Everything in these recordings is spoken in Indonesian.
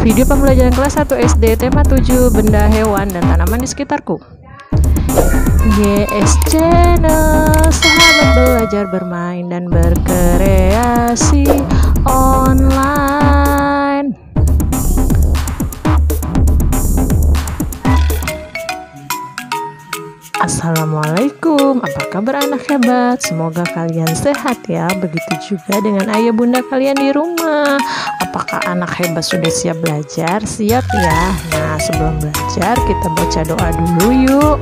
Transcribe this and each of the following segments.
Video pembelajaran kelas 1 SD tema 7 benda, hewan, dan tanaman di sekitarku. GS Channel, sahabat belajar, bermain, dan berkreasi online. Assalamualaikum, apa kabar anak hebat? Semoga kalian sehat ya. Begitu juga dengan ayah bunda kalian di rumah. Apakah anak hebat sudah siap belajar? Siap ya. Nah, sebelum belajar kita baca doa dulu yuk.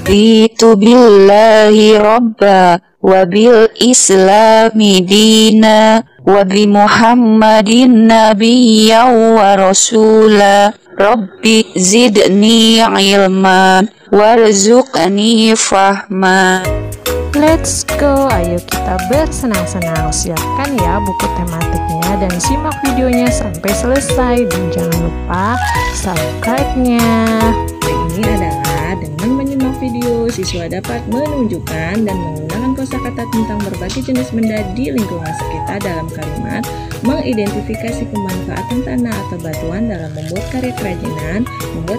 Raditu billahi rabba wa bil islami dina wa bi muhammadin nabiyya wa rasula. Rabbi zidni ilman warzuqni fahma. Let's go, ayo kita bersenang-senang. Siapkan ya buku tematiknya dan simak videonya sampai selesai. Dan jangan lupa subscribe-nya. Ini adalah dengan menyimak video, siswa dapat menunjukkan dan menggunakan kosakata tentang berbagai jenis benda di lingkungan sekitar dalam kalimat, mengidentifikasi pemanfaatan tanah atau batuan dalam membuat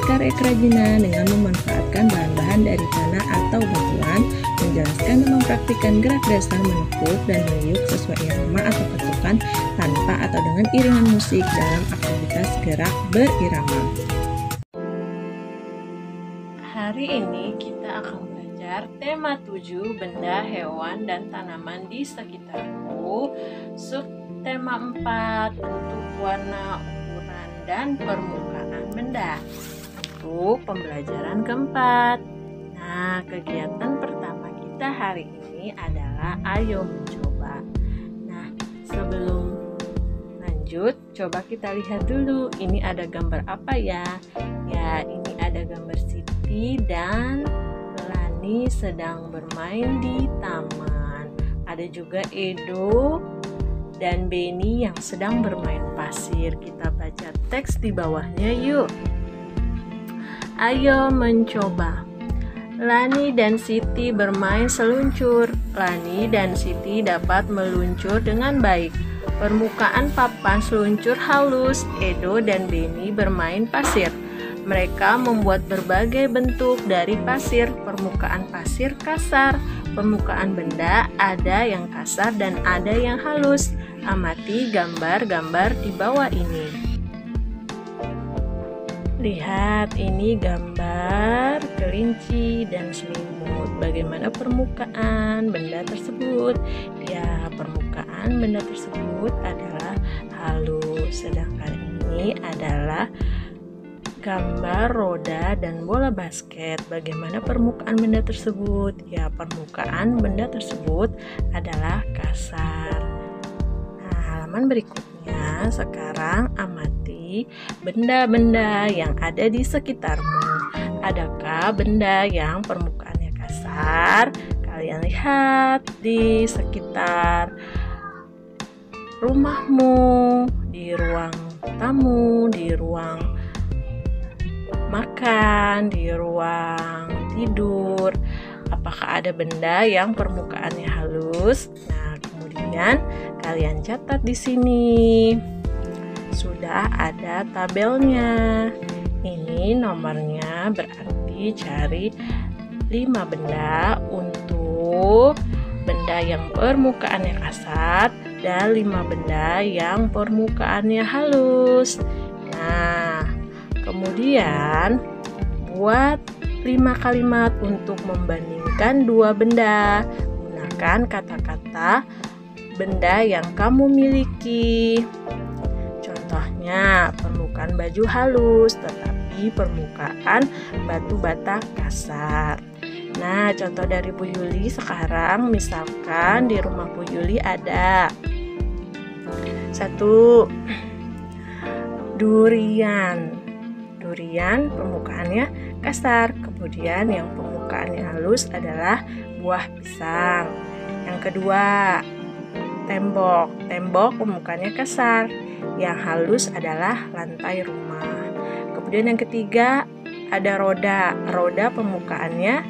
karya kerajinan, dengan memanfaatkan bahan-bahan dari tanah atau batuan, menjelaskan dan mempraktikkan gerak dasar menekuk dan meniup sesuai irama atau ketukan tanpa atau dengan iringan musik dalam aktivitas gerak berirama. Hari ini kita akan belajar tema 7 benda, hewan, dan tanaman di sekitarku. Subtema 4 bentuk, warna, ukuran, dan permukaan benda. Untuk pembelajaran keempat. Nah, kegiatan pertama kita hari ini adalah ayo mencoba. Nah, sebelum lanjut, coba kita lihat dulu. Ini ada gambar apa ya? Ya, ini ada gambar Siti dan Lani sedang bermain di taman. Ada juga Edo dan Beni yang sedang bermain pasir. Kita baca teks di bawahnya yuk. Ayo mencoba. Lani dan Siti bermain seluncur. Lani dan Siti dapat meluncur dengan baik. Permukaan papan seluncur halus. Edo dan Beni bermain pasir. Mereka membuat berbagai bentuk dari pasir. Permukaan pasir kasar. Permukaan benda ada yang kasar dan ada yang halus. Amati gambar-gambar di bawah ini. Lihat, ini gambar kelinci dan selimut. Bagaimana permukaan benda tersebut? Ya, permukaan benda tersebut adalah halus. Sedangkan ini adalah gambar roda dan bola basket. Bagaimana permukaan benda tersebut? Ya, permukaan benda tersebut adalah kasar. Nah, halaman berikutnya, sekarang amati benda-benda yang ada di sekitarmu. Adakah benda yang permukaannya kasar? Kalian lihat di sekitar rumahmu, di ruang tamu, di ruang makan, di ruang tidur. Apakah ada benda yang permukaannya halus? Nah, kemudian kalian catat di sini. Sudah ada tabelnya. Ini nomornya, berarti cari 5 benda untuk benda yang permukaannya kasar dan 5 benda yang permukaannya halus. Nah, kemudian buat 5 kalimat untuk membandingkan 2 benda. Gunakan kata-kata benda yang kamu miliki. Contohnya, permukaan baju halus tetapi permukaan batu bata kasar. Nah, contoh dari Bu Yuli sekarang, misalkan di rumah Bu Yuli ada 1 durian. Durian permukaannya kasar. Kemudian yang permukaannya halus adalah buah pisang. Yang kedua, tembok. Tembok permukaannya kasar. Yang halus adalah lantai rumah. Kemudian yang ketiga, ada roda. Roda permukaannya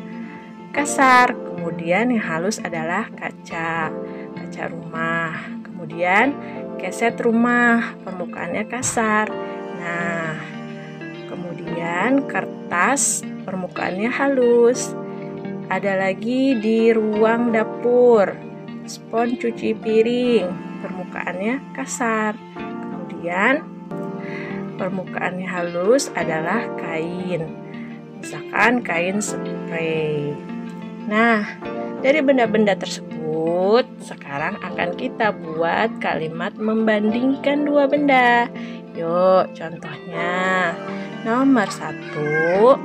kasar. Kemudian yang halus adalah kaca rumah. Kemudian keset rumah, permukaannya kasar. Nah, kemudian kertas, permukaannya halus. Ada lagi di ruang dapur, spons cuci piring, permukaannya kasar. Kemudian permukaannya halus adalah kain, misalkan kain spray. Nah, dari benda-benda tersebut sekarang akan kita buat kalimat membandingkan dua benda. Yuk, contohnya nomor 1,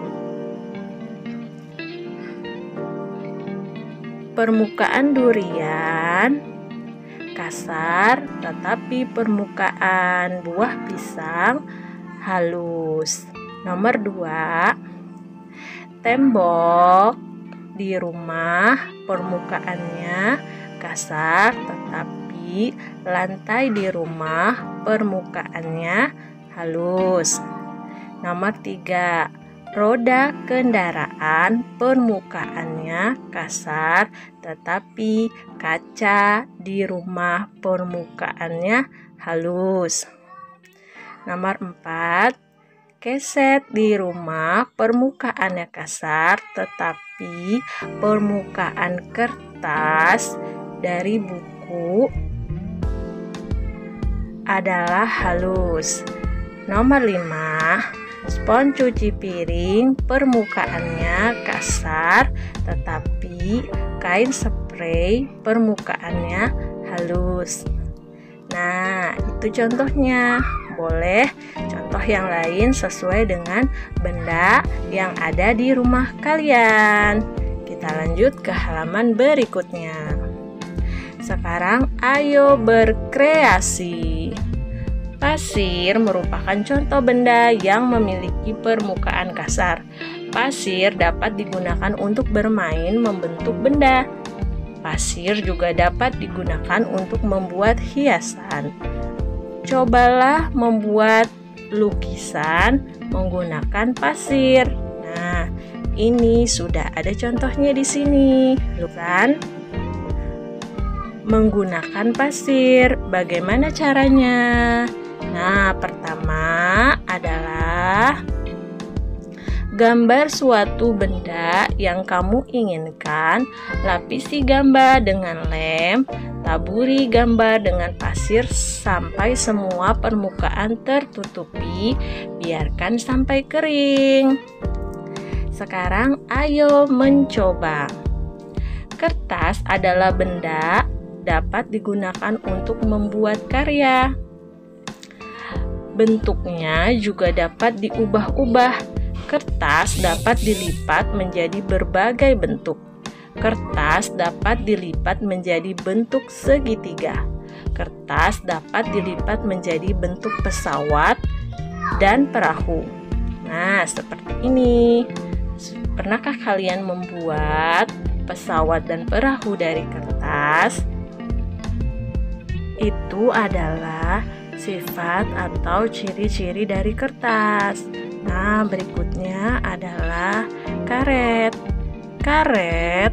permukaan durian kasar, tetapi permukaan buah pisang halus. Nomor 2, tembok di rumah permukaannya kasar, tetapi lantai di rumah permukaannya halus. Nomor 3, roda kendaraan permukaannya kasar, tetapi kaca di rumah permukaannya halus. Nomor 4, keset di rumah permukaannya kasar, tetapi permukaan kertas dari buku adalah halus. Nomor 5, spons cuci piring permukaannya kasar, tetapi kain spray permukaannya halus. Nah, itu contohnya. Boleh contoh yang lain sesuai dengan benda yang ada di rumah kalian. Kita lanjut ke halaman berikutnya. Sekarang ayo berkreasi. Pasir merupakan contoh benda yang memiliki permukaan kasar. Pasir dapat digunakan untuk bermain membentuk benda. Pasir juga dapat digunakan untuk membuat hiasan. Cobalah membuat lukisan menggunakan pasir. Nah, ini sudah ada contohnya di sini. Lukisan menggunakan pasir. Bagaimana caranya? Nah, pertama adalah gambar suatu benda yang kamu inginkan. Lapisi gambar dengan lem, taburi gambar dengan pasir sampai semua permukaan tertutupi. Biarkan sampai kering. Sekarang ayo mencoba. Kertas adalah benda dapat digunakan untuk membuat karya. Bentuknya juga dapat diubah-ubah. Kertas dapat dilipat menjadi berbagai bentuk. Kertas dapat dilipat menjadi bentuk segitiga. Kertas dapat dilipat menjadi bentuk pesawat dan perahu. Nah, seperti ini. Pernahkah kalian membuat pesawat dan perahu dari kertas? Itu adalah sifat atau ciri-ciri dari kertas. Nah, berikutnya adalah karet. Karet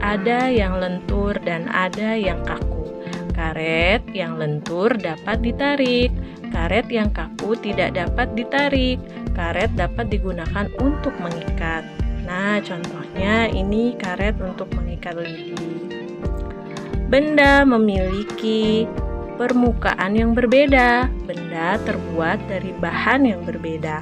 ada yang lentur dan ada yang kaku. Karet yang lentur dapat ditarik. Karet yang kaku tidak dapat ditarik. Karet dapat digunakan untuk mengikat. Nah, contohnya ini karet untuk mengikat lidi. Benda memiliki permukaan yang berbeda. Benda terbuat dari bahan yang berbeda.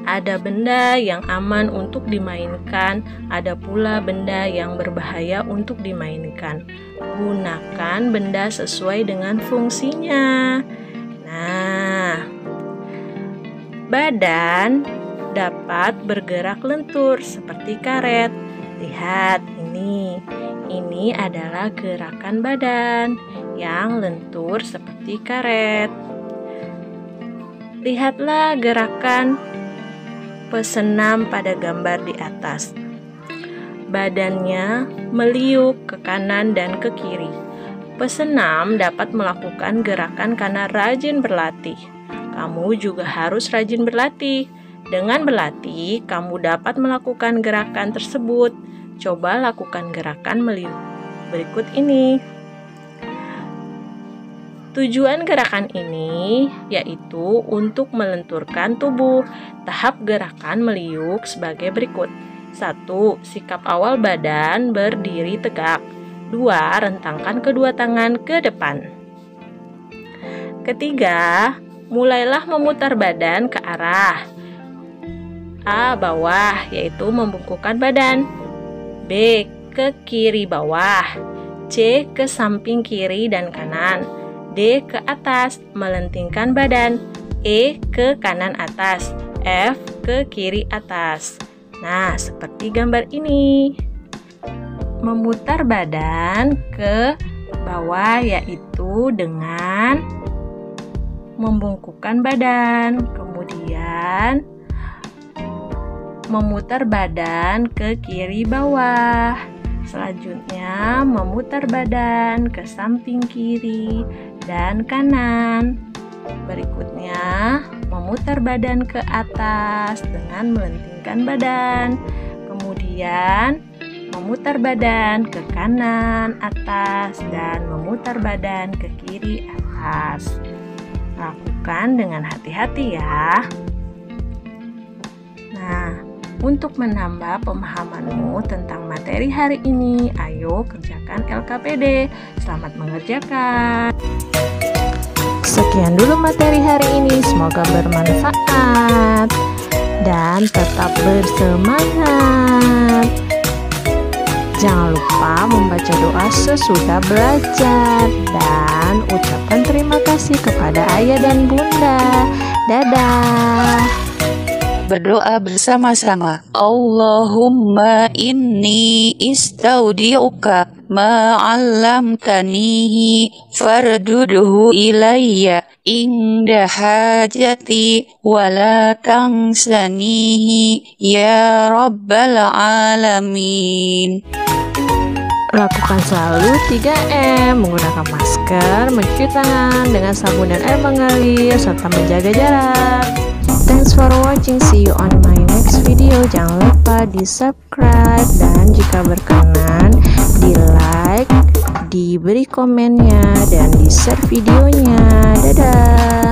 Ada benda yang aman untuk dimainkan, ada pula benda yang berbahaya untuk dimainkan. Gunakan benda sesuai dengan fungsinya. Nah, badan dapat bergerak lentur seperti karet. Lihat ini. Ini adalah gerakan badan yang lentur seperti karet. Lihatlah gerakan pesenam pada gambar di atas. Badannya meliuk ke kanan dan ke kiri. Pesenam dapat melakukan gerakan karena rajin berlatih. Kamu juga harus rajin berlatih. Dengan berlatih, kamu dapat melakukan gerakan tersebut. Coba lakukan gerakan meliuk berikut ini. Tujuan gerakan ini yaitu untuk melenturkan tubuh. Tahap gerakan meliuk sebagai berikut. 1. Sikap awal badan berdiri tegak. 2. Rentangkan kedua tangan ke depan. Ketiga, mulailah memutar badan ke arah A. Bawah, yaitu membungkukkan badan. B. Ke kiri bawah. C. Ke samping kiri dan kanan. D. Ke atas, melentingkan badan. E. Ke kanan atas. F. Ke kiri atas. Nah, seperti gambar ini. Memutar badan ke bawah yaitu dengan membungkukkan badan. Kemudian memutar badan ke kiri bawah. Selanjutnya memutar badan ke samping kiri dan kanan. Berikutnya memutar badan ke atas dengan melentingkan badan. Kemudian memutar badan ke kanan atas dan memutar badan ke kiri atas. Lakukan dengan hati-hati ya. Nah, untuk menambah pemahamanmu tentang materi hari ini, ayo kerjakan LKPD. Selamat mengerjakan. Sekian dulu materi hari ini, semoga bermanfaat dan tetap bersemangat. Jangan lupa membaca doa sesudah belajar dan ucapkan terima kasih kepada ayah dan bunda. Dadah. Berdoa bersama-sama. Allahumma inni istaudi'uka ma 'allamtanihi fardudhu ilayya inda hajati wa la tansanihi ya rabbal alamin. Lakukan selalu 3M, menggunakan masker, mencuci tangan dengan sabun dan air mengalir, serta menjaga jarak. Thanks for watching, see you on my next video. Jangan lupa di subscribe dan jika berkenan di like, diberi komennya dan di share videonya. Dadah.